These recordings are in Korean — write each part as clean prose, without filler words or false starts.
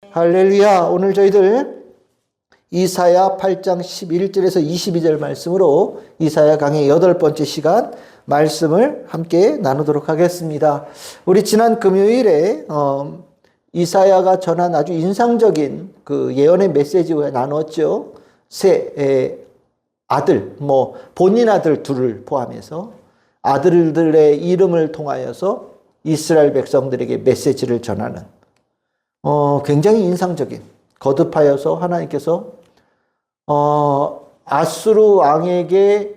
할렐루야. 오늘 저희들 이사야 8장 11절에서 22절 말씀으로 이사야 강의 8번째 시간 말씀을 함께 나누도록 하겠습니다. 우리 지난 금요일에 이사야가 전한 아주 인상적인 그 예언의 메시지를 나눴죠. 세 아들, 본인 아들 둘을 포함해서 아들들의 이름을 통하여서 이스라엘 백성들에게 메시지를 전하는 굉장히 인상적인, 거듭하여서 하나님께서 아수르 왕에게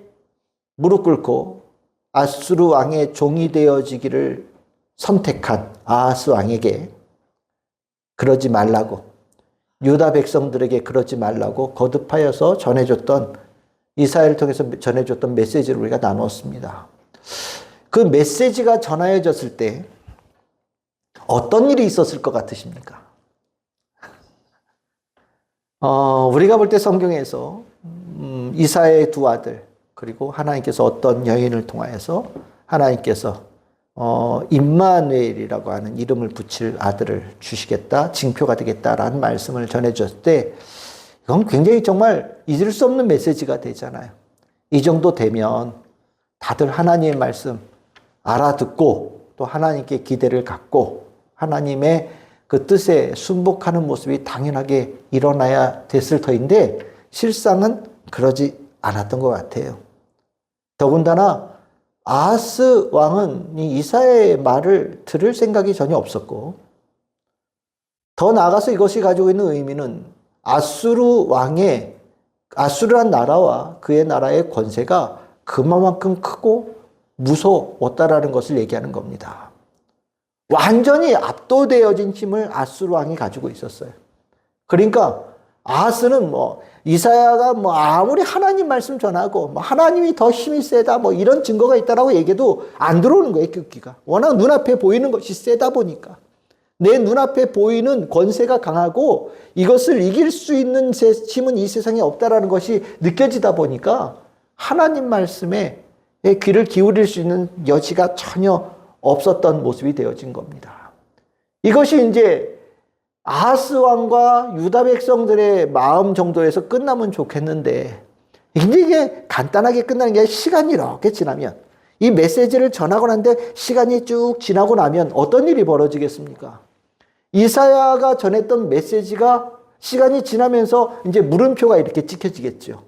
무릎 꿇고 아수르 왕의 종이 되어지기를 선택한 아하스 왕에게 그러지 말라고, 유다 백성들에게 그러지 말라고 거듭하여서 전해줬던, 이사야를 통해서 전해줬던 메시지를 우리가 나눴습니다. 그 메시지가 전하여졌을 때 어떤 일이 있었을 것 같으십니까? 우리가 볼 때 성경에서 이사야의 두 아들, 그리고 하나님께서 어떤 여인을 통하여서 하나님께서 임마누엘이라고 하는 이름을 붙일 아들을 주시겠다, 징표가 되겠다라는 말씀을 전해줬을 때 이건 굉장히 정말 잊을 수 없는 메시지가 되잖아요. 이 정도 되면 다들 하나님의 말씀 알아듣고 또 하나님께 기대를 갖고 하나님의 그 뜻에 순복하는 모습이 당연하게 일어나야 됐을 터인데 실상은 그러지 않았던 것 같아요. 더군다나 아하스 왕은 이 이사야의 말을 들을 생각이 전혀 없었고, 더 나아가서 이것이 가지고 있는 의미는 아수르란 나라와 그의 나라의 권세가 그만큼 크고 무서웠다라는 것을 얘기하는 겁니다. 완전히 압도되어진 힘을 아수르 왕이 가지고 있었어요. 그러니까 아하스는 이사야가 아무리 하나님 말씀 전하고 하나님이 더 힘이 세다 이런 증거가 있다라고 얘기해도 안 들어오는 거예요. 귀가 워낙 눈앞에 보이는 것이 세다 보니까, 내 눈앞에 보이는 권세가 강하고 이것을 이길 수 있는 힘은 이 세상에 없다라는 것이 느껴지다 보니까 하나님 말씀에 귀를 기울일 수 있는 여지가 전혀 없었던 모습이 되어진 겁니다. 이것이 이제 아하스 왕과 유다 백성들의 마음 정도에서 끝나면 좋겠는데, 이게 간단하게 끝나는 게 아니라 시간이 이렇게 지나면, 이 메시지를 전하고 난데 시간이 쭉 지나고 나면 어떤 일이 벌어지겠습니까? 이사야가 전했던 메시지가 시간이 지나면서 이제 물음표가 이렇게 찍혀지겠죠.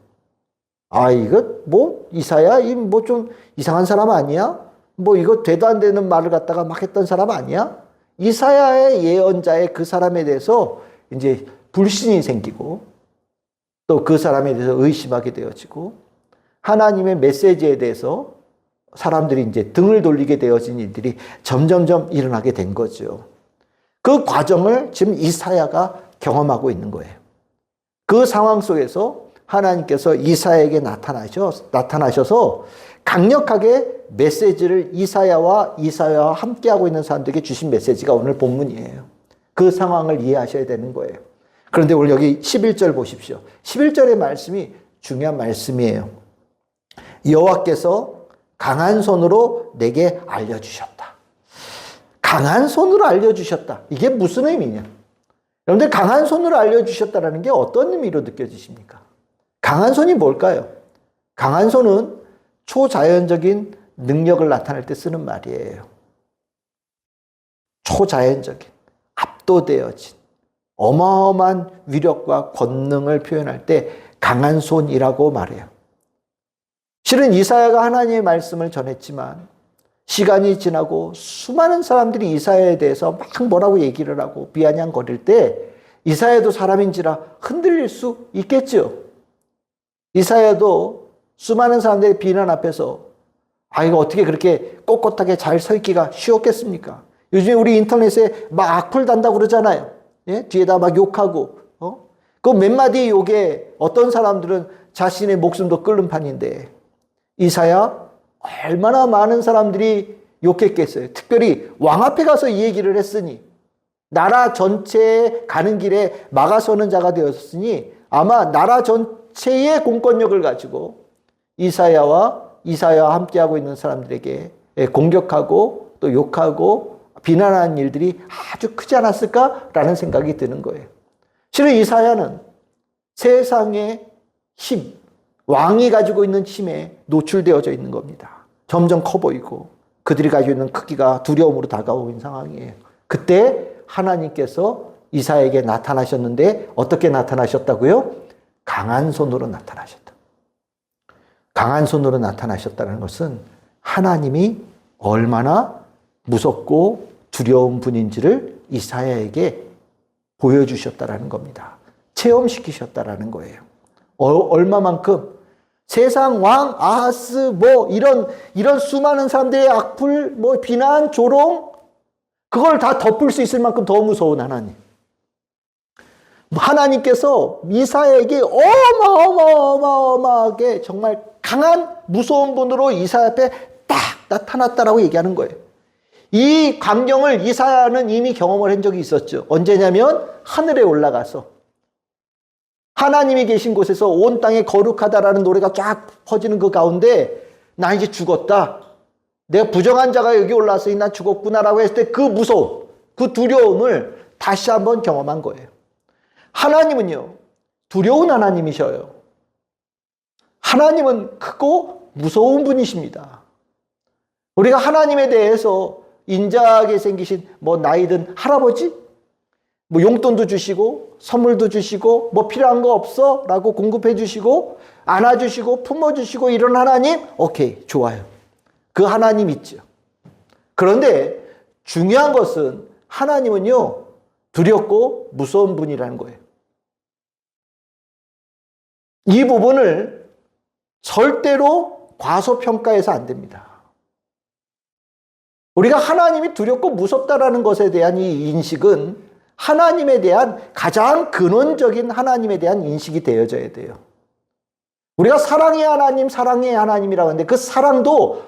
이거 이사야 좀 이상한 사람 아니야? 이거 되도 안 되는 말을 갖다가 막 했던 사람 아니야? 이사야의 예언자의 그 사람에 대해서 이제 불신이 생기고, 또 그 사람에 대해서 의심하게 되어지고, 하나님의 메시지에 대해서 사람들이 이제 등을 돌리게 되어진 일들이 점점점 일어나게 된 거죠. 그 과정을 지금 이사야가 경험하고 있는 거예요. 그 상황 속에서 하나님께서 이사야에게 나타나셔서 강력하게 메시지를 이사야와 함께하고 있는 사람들에게 주신 메시지가 오늘 본문이에요. 그 상황을 이해하셔야 되는 거예요. 그런데 오늘 여기 11절 보십시오. 11절의 말씀이 중요한 말씀이에요. 여호와께서 강한 손으로 내게 알려주셨다. 강한 손으로 알려주셨다. 이게 무슨 의미냐? 여러분들, 강한 손으로 알려주셨다는 게 어떤 의미로 느껴지십니까? 강한 손이 뭘까요? 강한 손은 초자연적인 능력을 나타낼 때 쓰는 말이에요. 초자연적인, 압도되어진 어마어마한 위력과 권능을 표현할 때 강한 손이라고 말해요. 실은 이사야가 하나님의 말씀을 전했지만 시간이 지나고 수많은 사람들이 이사야에 대해서 막 뭐라고 얘기를 하고 비아냥거릴 때 이사야도 사람인지라 흔들릴 수 있겠죠. 이사야도 수많은 사람들의 비난 앞에서 이거 어떻게 그렇게 꼿꼿하게 잘 서 있기가 쉬웠겠습니까? 요즘에 우리 인터넷에 막 악플 단다고 그러잖아요. 예? 뒤에다 막 욕하고, 그 몇 마디 욕에 어떤 사람들은 자신의 목숨도 끓는 판인데, 이사야 얼마나 많은 사람들이 욕했겠어요. 특별히 왕 앞에 가서 이 얘기를 했으니, 나라 전체에 가는 길에 막아서는 자가 되었으니 아마 나라 전체의 공권력을 가지고 이사야와 함께하고 있는 사람들에게 공격하고 또 욕하고 비난하는 일들이 아주 크지 않았을까라는 생각이 드는 거예요. 실은 이사야는 세상의 힘, 왕이 가지고 있는 힘에 노출되어져 있는 겁니다. 점점 커 보이고 그들이 가지고 있는 크기가 두려움으로 다가오는 상황이에요. 그때 하나님께서 이사야에게 나타나셨는데 어떻게 나타나셨다고요? 강한 손으로 나타나셨다. 강한 손으로 나타나셨다는 것은 하나님이 얼마나 무섭고 두려운 분인지를 이사야에게 보여주셨다라는 겁니다. 체험시키셨다라는 거예요. 얼마만큼 세상 왕 아하스 이런 수많은 사람들의 악플 비난 조롱 그걸 다 덮을 수 있을 만큼 더 무서운 하나님. 하나님께서 이사야에게 어마어마하게 정말 강한 무서운 분으로 이사야 앞에 딱 나타났다라고 얘기하는 거예요. 이 광경을 이사야는 이미 경험을 한 적이 있었죠. 언제냐면 하늘에 올라가서 하나님이 계신 곳에서 온 땅에 거룩하다라는 노래가 쫙 퍼지는 그 가운데 나 이제 죽었다. 내가 부정한 자가 여기 올라왔으니 난 죽었구나라고 했을 때 그 무서움, 그 두려움을 다시 한번 경험한 거예요. 하나님은요, 두려운 하나님이셔요. 하나님은 크고 무서운 분이십니다. 우리가 하나님에 대해서 인자하게 생기신 나이든 할아버지? 용돈도 주시고 선물도 주시고 필요한 거 없어? 라고 공급해 주시고 안아주시고 품어주시고 이런 하나님? 오케이, 좋아요. 그 하나님 있죠. 그런데 중요한 것은 하나님은요, 두렵고 무서운 분이라는 거예요. 이 부분을 절대로 과소평가해서 안 됩니다. 우리가 하나님이 두렵고 무섭다라는 것에 대한 이 인식은 하나님에 대한 가장 근원적인 하나님에 대한 인식이 되어져야 돼요. 우리가 사랑의 하나님, 사랑의 하나님이라고 하는데 그 사랑도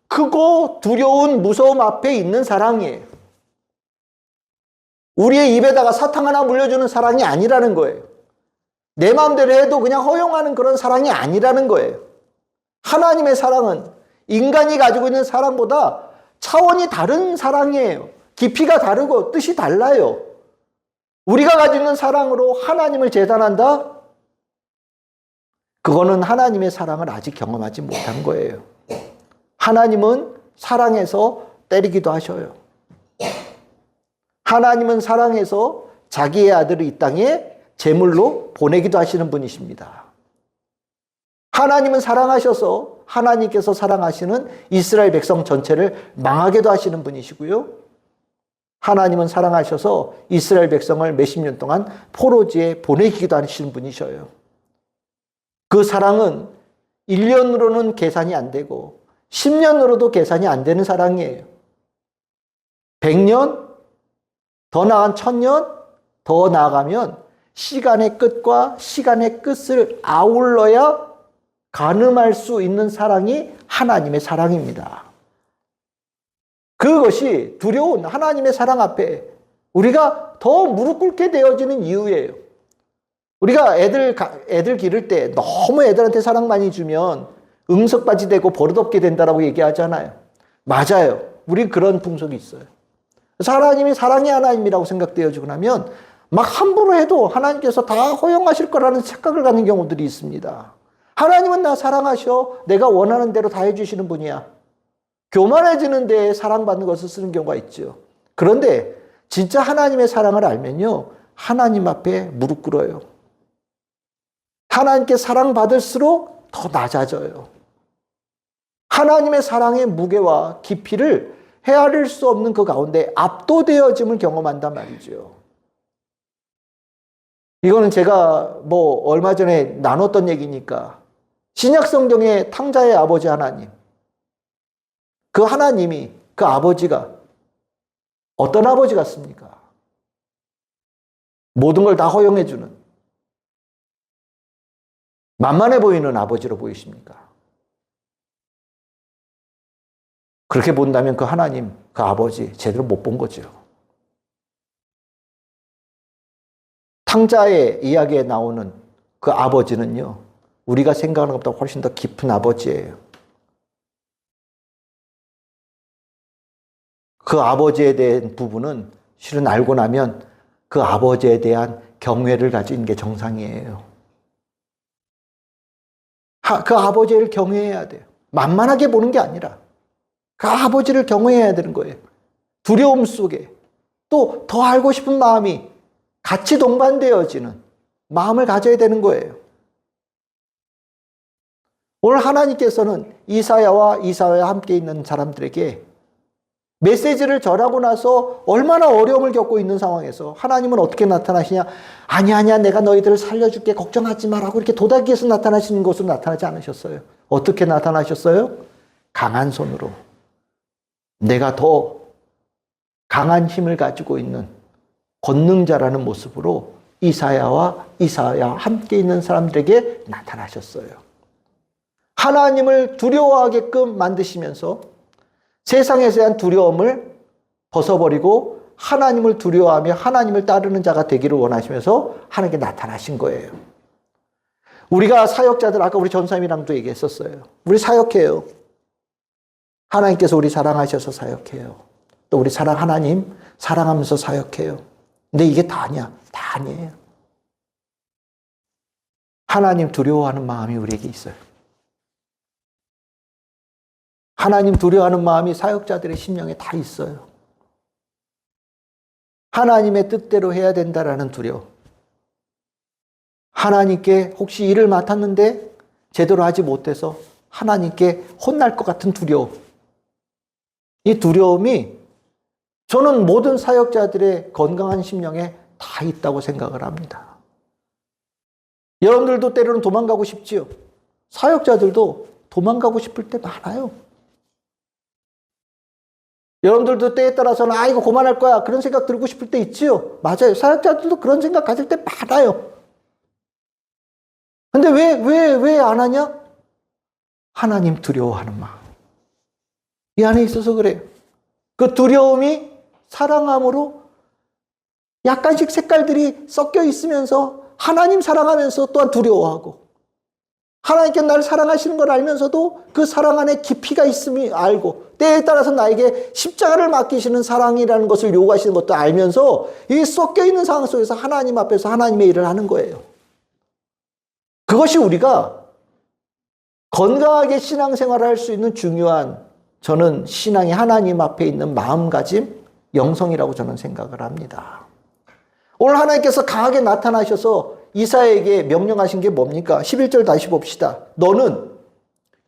크고 두려운 무서움 앞에 있는 사랑이에요. 우리의 입에다가 사탕 하나 물려주는 사랑이 아니라는 거예요. 내 마음대로 해도 그냥 허용하는 그런 사랑이 아니라는 거예요. 하나님의 사랑은 인간이 가지고 있는 사랑보다 차원이 다른 사랑이에요. 깊이가 다르고 뜻이 달라요. 우리가 가지고 있는 사랑으로 하나님을 재단한다? 그거는 하나님의 사랑을 아직 경험하지 못한 거예요. 하나님은 사랑해서 때리기도 하셔요. 하나님은 사랑해서 자기의 아들을 이 땅에 제물로 보내기도 하시는 분이십니다. 하나님은 사랑하셔서 하나님께서 사랑하시는 이스라엘 백성 전체를 망하게도 하시는 분이시고요. 하나님은 사랑하셔서 이스라엘 백성을 몇십 년 동안 포로지에 보내기도 하시는 분이셔요. 그 사랑은 1년으로는 계산이 안 되고 10년으로도 계산이 안 되는 사랑이에요. 100년, 더 나아간 1000년, 더 나아가면 시간의 끝과 시간의 끝을 아울러야 가늠할 수 있는 사랑이 하나님의 사랑입니다. 그것이 두려운 하나님의 사랑 앞에 우리가 더 무릎 꿇게 되어지는 이유예요. 우리가 애들 기를 때 너무 애들한테 사랑 많이 주면 응석바지 되고 버릇없게 된다라고 얘기하잖아요. 맞아요. 우리 그런 풍속이 있어요. 하나님이 사랑의 하나님이라고 생각되어지고 나면 막 함부로 해도 하나님께서 다 허용하실 거라는 착각을 갖는 경우들이 있습니다. 하나님은 나 사랑하셔. 내가 원하는 대로 다 해주시는 분이야. 교만해지는 데에 사랑받는 것을 쓰는 경우가 있죠. 그런데 진짜 하나님의 사랑을 알면요, 하나님 앞에 무릎 꿇어요. 하나님께 사랑받을수록 더 낮아져요. 하나님의 사랑의 무게와 깊이를 헤아릴 수 없는 그 가운데 압도되어짐을 경험한단 말이죠. 이거는 제가 얼마 전에 나눴던 얘기니까 신약 성경의 탕자의 아버지 하나님, 그 하나님이, 그 아버지가 어떤 아버지 같습니까? 모든 걸 다 허용해주는 만만해 보이는 아버지로 보이십니까? 그렇게 본다면 그 하나님, 그 아버지 제대로 못 본 거죠. 탕자의 이야기에 나오는 그 아버지는요, 우리가 생각하는 것보다 훨씬 더 깊은 아버지예요. 그 아버지에 대한 부분은 실은 알고 나면 그 아버지에 대한 경외를 가지는 게 정상이에요. 그 아버지를 경외해야 돼요. 만만하게 보는 게 아니라 그 아버지를 경외해야 되는 거예요. 두려움 속에 또 더 알고 싶은 마음이 같이 동반되어지는 마음을 가져야 되는 거예요. 오늘 하나님께서는 이사야와 이사야와 함께 있는 사람들에게 메시지를 전하고 나서 얼마나 어려움을 겪고 있는 상황에서 하나님은 어떻게 나타나시냐? 아니야, 내가 너희들을 살려줄게, 걱정하지 마라고 이렇게 도닥이에서 나타나시는 것으로 나타나지 않으셨어요. 어떻게 나타나셨어요? 강한 손으로. 내가 더 강한 힘을 가지고 있는 권능자라는 모습으로 이사야와 이사야와 함께 있는 사람들에게 나타나셨어요. 하나님을 두려워하게끔 만드시면서 세상에 대한 두려움을 벗어버리고 하나님을 두려워하며 하나님을 따르는 자가 되기를 원하시면서 하나님께 나타나신 거예요. 우리가 사역자들, 아까 우리 전사님이랑도 얘기했었어요. 우리 사역해요. 하나님께서 우리 사랑하셔서 사역해요. 또 우리 하나님 사랑하면서 사역해요. 근데 이게 다냐? 다 아니에요. 하나님 두려워하는 마음이 우리에게 있어요. 하나님 두려워하는 마음이 사역자들의 심령에 다 있어요. 하나님의 뜻대로 해야 된다라는 두려움. 하나님께 혹시 일을 맡았는데 제대로 하지 못해서 하나님께 혼날 것 같은 두려움. 이 두려움이 저는 모든 사역자들의 건강한 심령에 다 있다고 생각을 합니다. 여러분들도 때로는 도망가고 싶지요. 사역자들도 도망가고 싶을 때 많아요. 여러분들도 때에 따라서는 이거 그만할 거야 그런 생각 들고 싶을 때 있지요. 맞아요. 사역자들도 그런 생각 가질 때 많아요. 근데 왜 안 하냐? 하나님 두려워하는 마음. 이 안에 있어서 그래요. 그 두려움이 사랑함으로 약간씩 색깔들이 섞여 있으면서 하나님 사랑하면서 또한 두려워하고 하나님께 나를 사랑하시는 걸 알면서도 그 사랑 안에 깊이가 있음을 알고 때에 따라서 나에게 십자가를 맡기시는 사랑이라는 것을 요구하시는 것도 알면서 이 섞여 있는 상황 속에서 하나님 앞에서 하나님의 일을 하는 거예요. 그것이 우리가 건강하게 신앙생활을 할 수 있는 중요한 저는 신앙이 하나님 앞에 있는 마음가짐, 영성이라고 저는 생각을 합니다. 오늘 하나님께서 강하게 나타나셔서 이사야에게 명령하신 게 뭡니까? 11절 다시 봅시다. 너는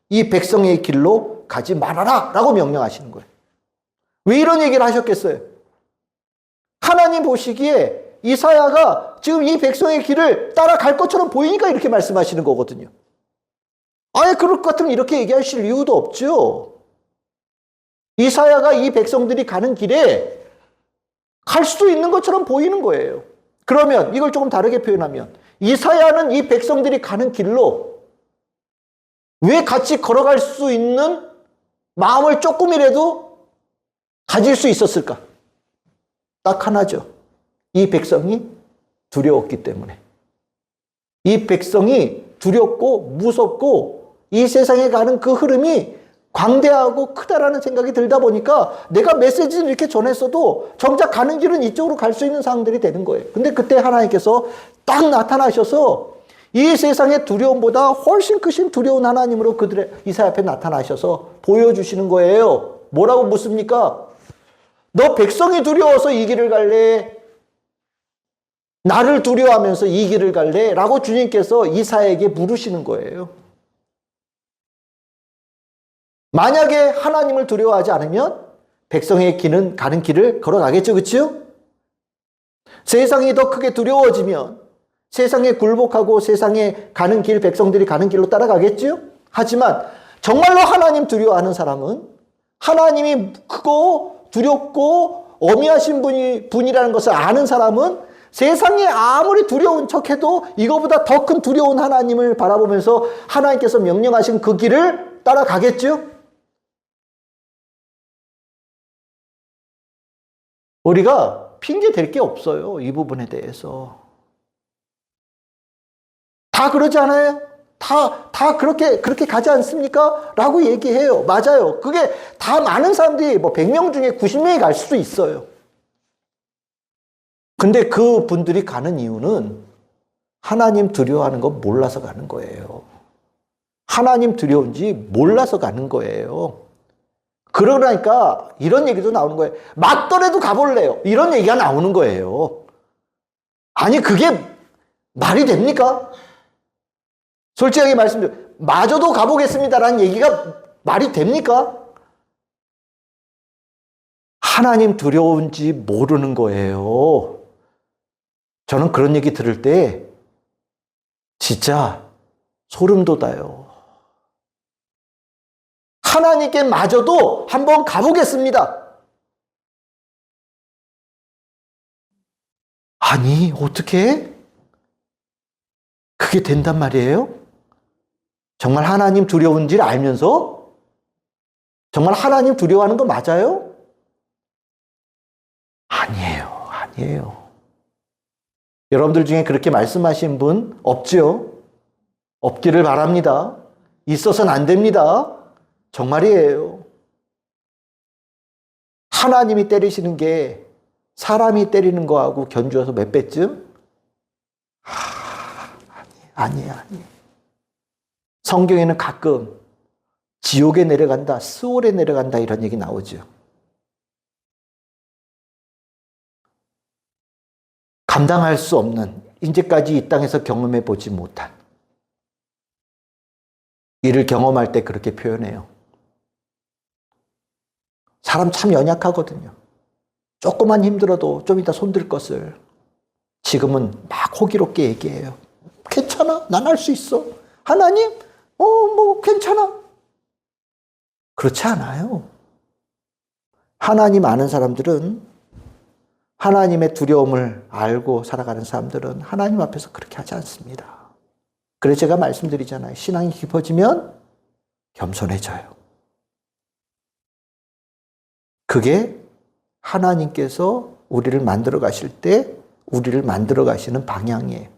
이 백성의 길로 가지 말아라 라고 명령하시는 거예요. 왜 이런 얘기를 하셨겠어요? 하나님 보시기에 이사야가 지금 이 백성의 길을 따라갈 것처럼 보이니까 이렇게 말씀하시는 거거든요. 아예 그럴 것 같으면 이렇게 얘기하실 이유도 없죠. 이사야가 이 백성들이 가는 길에 갈 수 있는 것처럼 보이는 거예요. 그러면 이걸 조금 다르게 표현하면 이사야는 이 백성들이 가는 길로 왜 같이 걸어갈 수 있는 마음을 조금이라도 가질 수 있었을까? 딱 하나죠. 이 백성이 두려웠기 때문에. 이 백성이 두렵고 무섭고 이 세상에 가는 그 흐름이 광대하고 크다라는 생각이 들다 보니까 내가 메시지를 이렇게 전했어도 정작 가는 길은 이쪽으로 갈 수 있는 상황들이 되는 거예요. 근데 그때 하나님께서 딱 나타나셔서 이 세상의 두려움보다 훨씬 크신 두려운 하나님으로 그들의 이사야 앞에 나타나셔서 보여주시는 거예요. 뭐라고 묻습니까? 너 백성이 두려워서 이 길을 갈래? 나를 두려워하면서 이 길을 갈래? 라고 주님께서 이사야에게 물으시는 거예요. 만약에 하나님을 두려워하지 않으면 백성의 길은 가는 길을 걸어가겠죠. 그렇죠? 세상이 더 크게 두려워지면 세상에 굴복하고 세상에 가는 길, 백성들이 가는 길로 따라가겠죠. 하지만 정말로 하나님 두려워하는 사람은 하나님이 크고 두렵고 어미하신 분이라는 것을 아는 사람은 세상에 아무리 두려운 척해도 이거보다 더 큰 두려운 하나님을 바라보면서 하나님께서 명령하신 그 길을 따라가겠죠. 우리가 핑계 댈 게 없어요. 이 부분에 대해서. 다 그러지 않아요? 다 그렇게 가지 않습니까? 라고 얘기해요. 맞아요. 그게 다 많은 사람들이 뭐 100명 중에 90명이 갈 수도 있어요. 근데 그 분들이 가는 이유는 하나님 두려워하는 거 몰라서 가는 거예요. 하나님 두려운지 몰라서 가는 거예요. 그러니까 이런 얘기도 나오는 거예요. 맞더라도 가볼래요. 이런 얘기가 나오는 거예요. 아니, 그게 말이 됩니까? 솔직하게 말씀드려요. 마저도 가보겠습니다라는 얘기가 말이 됩니까? 하나님 두려운지 모르는 거예요. 저는 그런 얘기 들을 때 진짜 소름 돋아요. 하나님께 마저도 한번 가보겠습니다. 아니, 어떻게? 그게 된단 말이에요? 정말 하나님 두려운지를 알면서? 정말 하나님 두려워하는 거 맞아요? 아니에요. 여러분들 중에 그렇게 말씀하신 분 없지요? 없기를 바랍니다. 있어서는 안 됩니다. 정말이에요. 하나님이 때리시는 게 사람이 때리는 거하고 견주어서 몇 배쯤? 아니에요. 성경에는 가끔 지옥에 내려간다, 스올에 내려간다 이런 얘기 나오죠. 감당할 수 없는, 이제까지 이 땅에서 경험해 보지 못한 이를 경험할 때 그렇게 표현해요. 사람 참 연약하거든요. 조금만 힘들어도 좀 이따 손들 것을 지금은 막 호기롭게 얘기해요. 괜찮아, 난 할 수 있어. 하나님, 뭐 괜찮아. 그렇지 않아요. 하나님 아는 사람들은, 하나님의 두려움을 알고 살아가는 사람들은 하나님 앞에서 그렇게 하지 않습니다. 그래서 제가 말씀드리잖아요. 신앙이 깊어지면 겸손해져요. 그게 하나님께서 우리를 만들어 가실 때 우리를 만들어 가시는 방향이에요.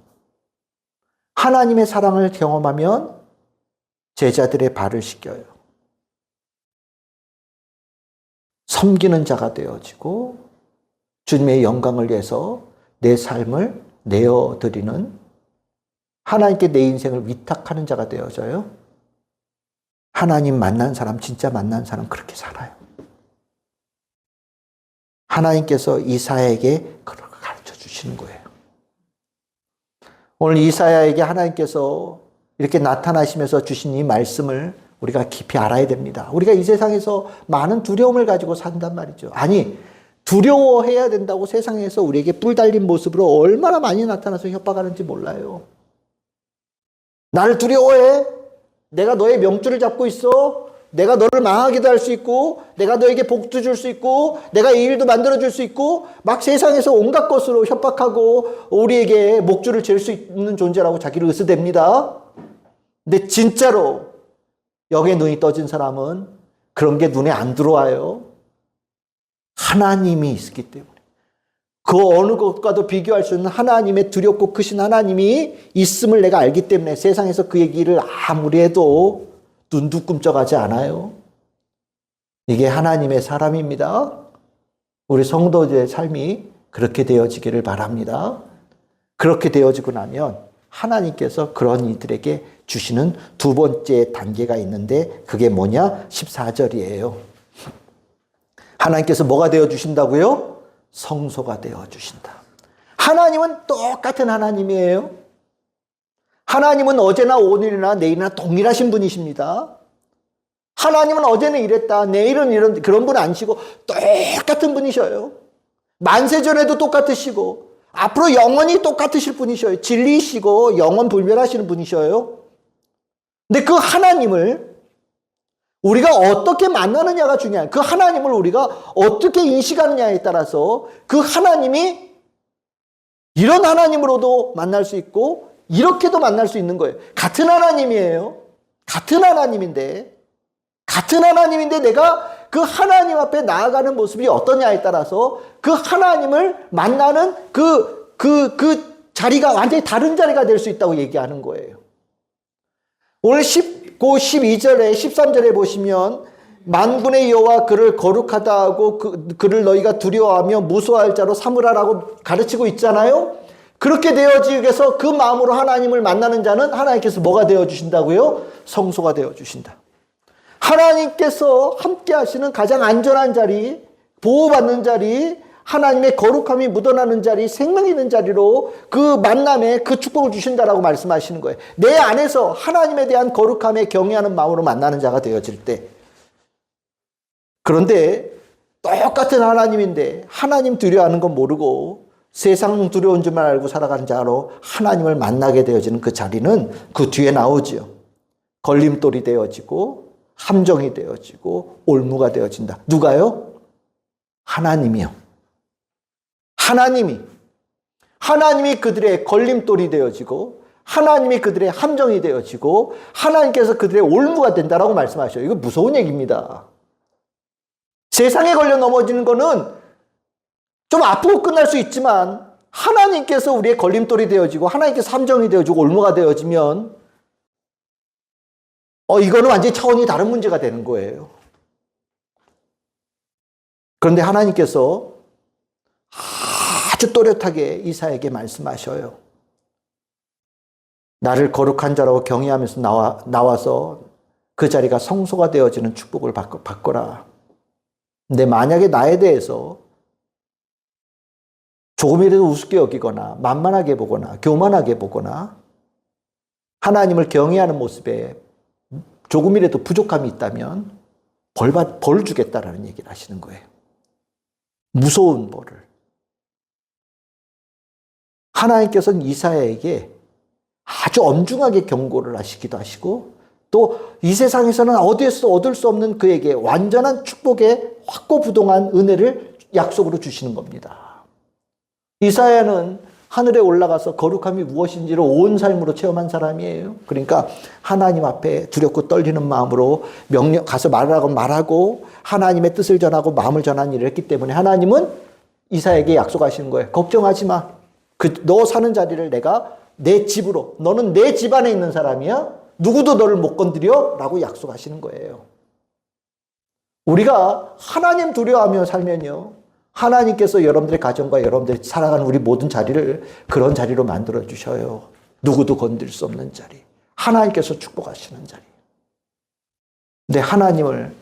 하나님의 사랑을 경험하면 제자들의 발을 씻겨요. 섬기는 자가 되어지고 주님의 영광을 위해서 내 삶을 내어드리는, 하나님께 내 인생을 위탁하는 자가 되어져요. 하나님 만난 사람, 진짜 만난 사람 그렇게 살아요. 하나님께서 이사야에게 그걸 가르쳐 주시는 거예요. 오늘 이사야에게 하나님께서 이렇게 나타나시면서 주신 이 말씀을 우리가 깊이 알아야 됩니다. 우리가 이 세상에서 많은 두려움을 가지고 산단 말이죠. 아니, 두려워해야 된다고 세상에서 우리에게 뿔 달린 모습으로 얼마나 많이 나타나서 협박하는지 몰라요. 나를 두려워해? 내가 너의 명줄을 잡고 있어? 내가 너를 망하기도 할 수 있고, 내가 너에게 복도 줄 수 있고, 내가 이 일도 만들어줄 수 있고, 막 세상에서 온갖 것으로 협박하고 우리에게 목줄을 잴 수 있는 존재라고 자기를 으스댑니다. 근데 진짜로 여기에 눈이 떠진 사람은 그런 게 눈에 안 들어와요. 하나님이 있기 때문에. 그 어느 것과도 비교할 수 없는 하나님의 두렵고 크신 하나님이 있음을 내가 알기 때문에 세상에서 그 얘기를 아무리 해도 눈도 꿈쩍하지 않아요. 이게 하나님의 사람입니다. 우리 성도들의 삶이 그렇게 되어지기를 바랍니다. 그렇게 되어지고 나면 하나님께서 그런 이들에게 주시는 두 번째 단계가 있는데 그게 뭐냐? 14절이에요. 하나님께서 뭐가 되어주신다고요? 성소가 되어주신다. 하나님은 똑같은 하나님이에요. 하나님은 어제나 오늘이나 내일이나 동일하신 분이십니다. 하나님은 어제는 이랬다, 내일은 이런, 그런 분 아니시고 똑같은 분이셔요. 만세전에도 똑같으시고 앞으로 영원히 똑같으실 분이셔요. 진리이시고 영원 불변하시는 분이셔요. 근데 그 하나님을 우리가 어떻게 만나느냐가 중요해요. 그 하나님을 우리가 어떻게 인식하느냐에 따라서 그 하나님이 이런 하나님으로도 만날 수 있고 이렇게도 만날 수 있는 거예요. 같은 하나님이에요. 같은 하나님인데 내가 그 하나님 앞에 나아가는 모습이 어떠냐에 따라서 그 하나님을 만나는 그 자리가 완전히 다른 자리가 될 수 있다고 얘기하는 거예요. 오늘 12절에 13절에 보시면 만군의 여호와 그를 거룩하다 하고 그를 너희가 두려워하며 무서워할 자로 삼으라라고 가르치고 있잖아요. 그렇게 되어지기 위해서 그 마음으로 하나님을 만나는 자는 하나님께서 뭐가 되어주신다고요? 성소가 되어주신다. 하나님께서 함께 하시는 가장 안전한 자리, 보호받는 자리, 하나님의 거룩함이 묻어나는 자리, 생명 있는 자리로 그 만남에 그 축복을 주신다라고 말씀하시는 거예요. 내 안에서 하나님에 대한 거룩함에 경외하는 마음으로 만나는 자가 되어질 때. 그런데 똑같은 하나님인데 하나님 두려워하는 건 모르고 세상 두려운 줄만 알고 살아가는 자로 하나님을 만나게 되어지는 그 자리는 그 뒤에 나오지요. 걸림돌이 되어지고 함정이 되어지고 올무가 되어진다. 누가요? 하나님이요. 하나님이 그들의 걸림돌이 되어지고 하나님이 그들의 함정이 되어지고 하나님께서 그들의 올무가 된다라고 말씀하셔요. 이거 무서운 얘기입니다. 세상에 걸려 넘어지는 거는 좀 아프고 끝날 수 있지만 하나님께서 우리의 걸림돌이 되어지고 하나님께서 함정이 되어지고 올무가 되어지면 이거는 완전히 차원이 다른 문제가 되는 거예요. 그런데 하나님께서 아주 또렷하게 이사야에게 말씀하셔요. 나를 거룩한 자라고 경외하면서 나와서 그 자리가 성소가 되어지는 축복을 받거라. 근데 만약에 나에 대해서 조금이라도 우습게 여기거나 만만하게 보거나 교만하게 보거나 하나님을 경외하는 모습에 조금이라도 부족함이 있다면 벌 주겠다라는 얘기를 하시는 거예요. 무서운 벌을. 하나님께서는 이사야에게 아주 엄중하게 경고를 하시기도 하시고 또 이 세상에서는 어디에서 얻을 수 없는 그에게 완전한 축복의 확고부동한 은혜를 약속으로 주시는 겁니다. 이사야는 하늘에 올라가서 거룩함이 무엇인지를 온 삶으로 체험한 사람이에요. 그러니까 하나님 앞에 두렵고 떨리는 마음으로 가서 말하라고 말하고 하나님의 뜻을 전하고 마음을 전하는 일을 했기 때문에 하나님은 이사야에게 약속하시는 거예요. 걱정하지 마. 너 사는 자리를 내가 내 집으로, 너는 내 집안에 있는 사람이야. 누구도 너를 못 건드려 라고 약속하시는 거예요. 우리가 하나님 두려워하며 살면요, 하나님께서 여러분들의 가정과 여러분들이 살아가는 우리 모든 자리를 그런 자리로 만들어 주셔요. 누구도 건들 수 없는 자리. 하나님께서 축복하시는 자리. 근데 하나님을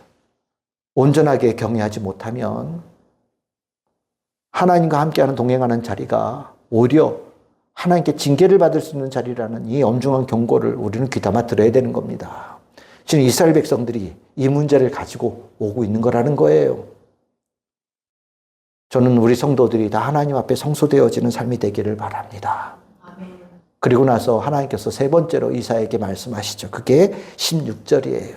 온전하게 경외하지 못하면 하나님과 함께하는 동행하는 자리가 오히려 하나님께 징계를 받을 수 있는 자리라는 이 엄중한 경고를 우리는 귀담아 들어야 되는 겁니다. 지금 이스라엘 백성들이 이 문제를 가지고 오고 있는 거라는 거예요. 저는 우리 성도들이 다 하나님 앞에 성소되어지는 삶이 되기를 바랍니다. 아멘. 그리고 나서 하나님께서 세 번째로 이사야에게 말씀하시죠. 그게 16절이에요.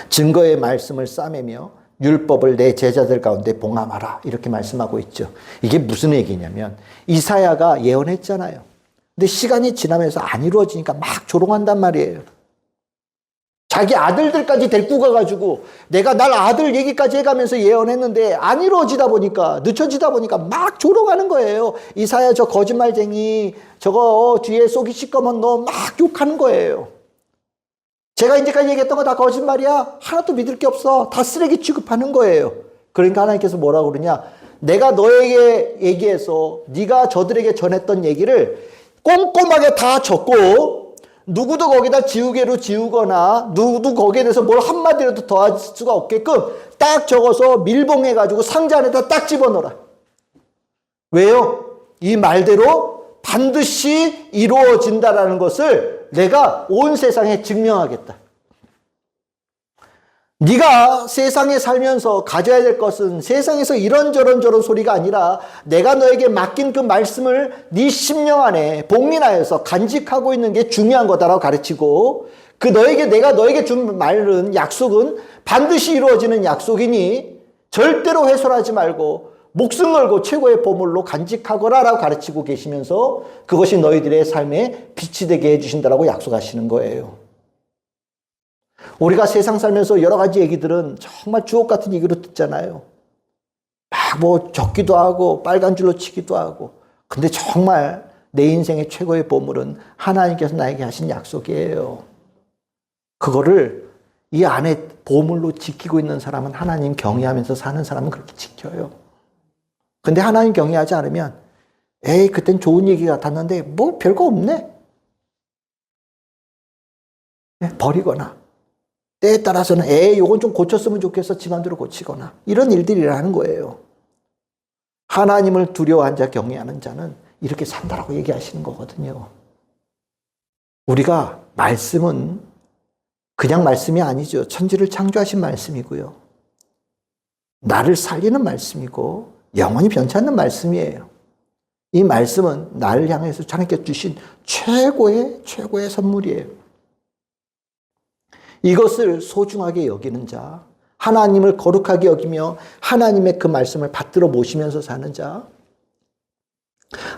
증거의 말씀을 싸매며 율법을 내 제자들 가운데 봉함하라 이렇게 말씀하고 있죠. 이게 무슨 얘기냐면 이사야가 예언했잖아요. 근데 시간이 지나면서 안 이루어지니까 막 조롱한단 말이에요. 자기 아들들까지 데리고 가가지고 내가 날 아들 얘기까지 해가면서 예언했는데 안 이루어지다 보니까 늦춰지다 보니까 막 조롱하는 거예요. 이사야 저 거짓말쟁이 저거 뒤에 속이 시꺼먼 너 막 욕하는 거예요. 제가 이제까지 얘기했던 거 다 거짓말이야. 하나도 믿을 게 없어. 다 쓰레기 취급하는 거예요. 그러니까 하나님께서 뭐라고 그러냐. 내가 너에게 얘기해서 네가 저들에게 전했던 얘기를 꼼꼼하게 다 적고 누구도 거기다 지우개로 지우거나 누구도 거기에 대해서 뭘 한마디라도 더할 수가 없게끔 딱 적어서 밀봉해가지고 상자 안에다 딱 집어넣어라. 왜요? 이 말대로 반드시 이루어진다라는 것을 내가 온 세상에 증명하겠다. 네가 세상에 살면서 가져야 될 것은 세상에서 이런저런 소리가 아니라 내가 너에게 맡긴 그 말씀을 네 심령 안에 복민하여서 간직하고 있는 게 중요한 거다라고 가르치고 내가 너에게 준 말은 약속은 반드시 이루어지는 약속이니 절대로 훼손하지 말고 목숨 걸고 최고의 보물로 간직하거라라고 가르치고 계시면서 그것이 너희들의 삶에 빛이 되게 해주신다라고 약속하시는 거예요. 우리가 세상 살면서 여러 가지 얘기들은 정말 주옥 같은 얘기로 듣잖아요. 막 적기도 하고 빨간 줄로 치기도 하고. 근데 정말 내 인생의 최고의 보물은 하나님께서 나에게 하신 약속이에요. 그거를 이 안에 보물로 지키고 있는 사람은 하나님 경외하면서 사는 사람은 그렇게 지켜요. 근데 하나님 경외하지 않으면 에이 그땐 좋은 얘기 같았는데 뭐 별거 없네. 버리거나 때에 따라서는 에이 요건 좀 고쳤으면 좋겠어 집안대로 고치거나 이런 일들이 일어나는 거예요. 하나님을 두려워한 자 경외하는 자는 이렇게 산다라고 얘기하시는 거거든요. 우리가 말씀은 그냥 말씀이 아니죠. 천지를 창조하신 말씀이고요. 나를 살리는 말씀이고 영원히 변치 않는 말씀이에요. 이 말씀은 나를 향해서 하나님께 주신 최고의 선물이에요. 이것을 소중하게 여기는 자, 하나님을 거룩하게 여기며 하나님의 그 말씀을 받들어 모시면서 사는 자,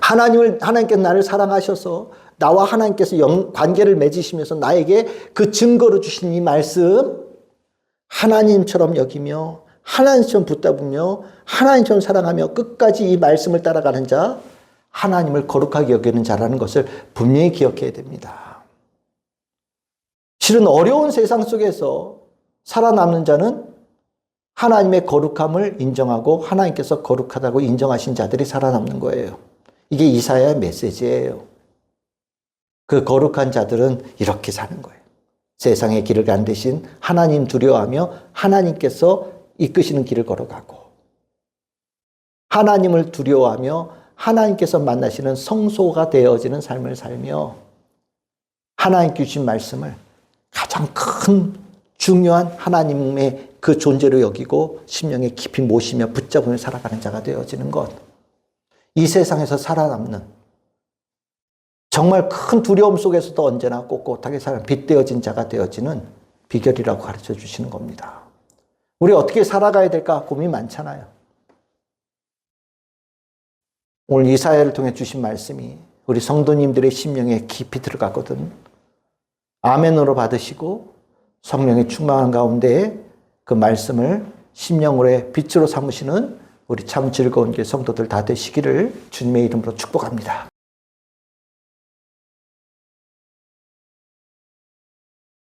하나님께서 나를 사랑하셔서 나와 하나님께서 관계를 맺으시면서 나에게 그 증거로 주신 이 말씀, 하나님처럼 여기며 하나님처럼 붙잡으며 하나님처럼 사랑하며 끝까지 이 말씀을 따라가는 자, 하나님을 거룩하게 여기는 자라는 것을 분명히 기억해야 됩니다. 실은 어려운 세상 속에서 살아남는 자는 하나님의 거룩함을 인정하고 하나님께서 거룩하다고 인정하신 자들이 살아남는 거예요. 이게 이사야의 메시지예요. 그 거룩한 자들은 이렇게 사는 거예요. 세상의 길을 가는 대신 하나님 두려워하며 하나님께서 이끄시는 길을 걸어가고 하나님을 두려워하며 하나님께서 만나시는 성소가 되어지는 삶을 살며 하나님께 주신 말씀을 가장 큰 중요한 하나님의 그 존재로 여기고 심령에 깊이 모시며 붙잡으며 살아가는 자가 되어지는 것. 이 세상에서 살아남는 정말 큰 두려움 속에서도 언제나 꼿꼿하게 사는 빛되어진 자가 되어지는 비결이라고 가르쳐 주시는 겁니다. 우리 어떻게 살아가야 될까 고민이 많잖아요. 오늘 이사야를 통해 주신 말씀이 우리 성도님들의 심령에 깊이 들어갔거든. 아멘으로 받으시고 성령의 충만한 가운데 그 말씀을 심령으로의 빛으로 삼으시는 우리 참 즐거운 길 성도들 다 되시기를 주님의 이름으로 축복합니다.